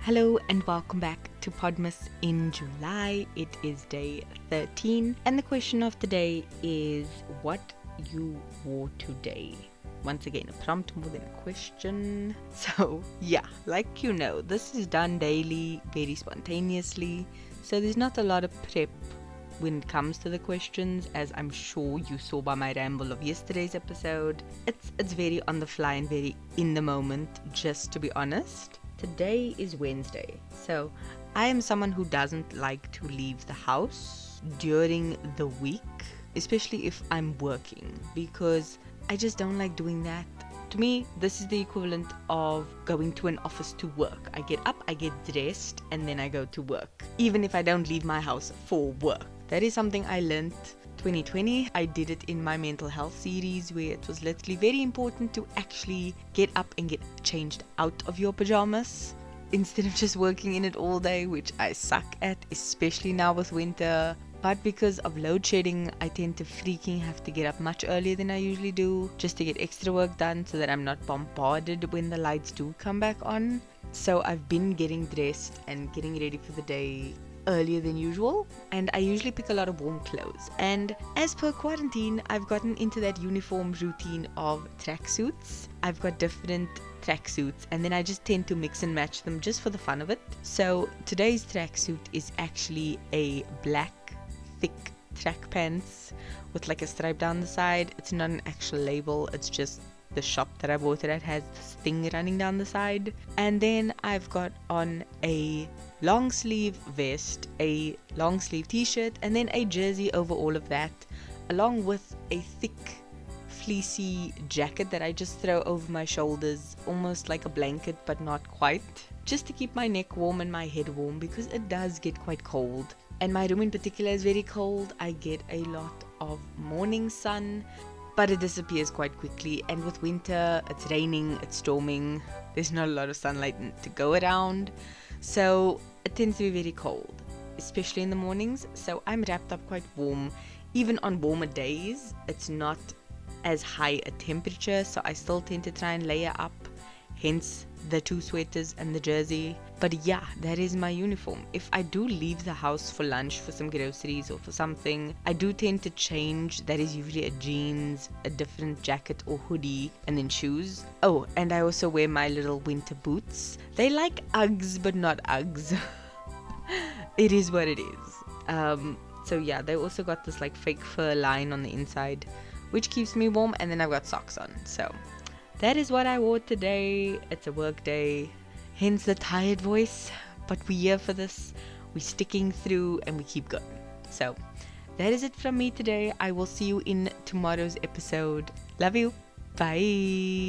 Hello and welcome back to Podmas in July. It is day 13 and the question of the day is what you wore today. Once again, a prompt more than a question. So yeah, like you know, this is done daily, very spontaneously. So there's not a lot of prep when it comes to the questions, as I'm sure you saw by my ramble of yesterday's episode. It's very on the fly and very in the moment, just to be honest. Today is Wednesday, so I am someone who doesn't like to leave the house during the week, especially if I'm working, because I just don't like doing that. To me, this is the equivalent of going to an office to work. I get up, I get dressed, and then I go to work, even if I don't leave my house for work. That is something I learned 2020. I did it in my mental health series, where it was literally very important to actually get up and get changed out of your pajamas instead of just working in it all day, which I suck at, especially now with winter. But because of load shedding, I tend to freaking have to get up much earlier than I usually do, just to get extra work done so that I'm not bombarded when the lights do come back on. So I've been getting dressed and getting ready for the day earlier than usual, and I usually pick a lot of warm clothes. And as per quarantine, I've gotten into that uniform routine of tracksuits. I've got different tracksuits, and then I just tend to mix and match them just for the fun of it. So today's tracksuit is actually a black thick track pants with like a stripe down the side. It's not an actual label, it's just the shop that I bought it at has this thing running down the side. And then I've got on a long sleeve vest, a long sleeve t-shirt, and then a jersey over all of that, along with a thick fleecy jacket that I just throw over my shoulders, almost like a blanket but not quite, just to keep my neck warm and my head warm, because it does get quite cold. And my room in particular is very cold. I get a lot of morning sun, but it disappears quite quickly. And with winter, it's raining, it's storming, there's not a lot of sunlight to go around, so it tends to be very cold, especially in the mornings. So I'm wrapped up quite warm. Even on warmer days, it's not as high a temperature, so I still tend to try and layer up, hence the two sweaters and the jersey. But yeah, that is my uniform. If I do leave the house for lunch, for some groceries or for something, I do tend to change. That is usually a jeans, a different jacket or hoodie, and then shoes. Oh, and I also wear my little winter boots. They like Uggs but not Uggs. It is what it is. So yeah, they also got this like fake fur line on the inside, which keeps me warm, and then I've got socks on. So that is what I wore today. It's a work day, hence the tired voice, but we're here for this. We're sticking through and we keep going. So that is it from me today. I will see you in tomorrow's episode. Love you. Bye.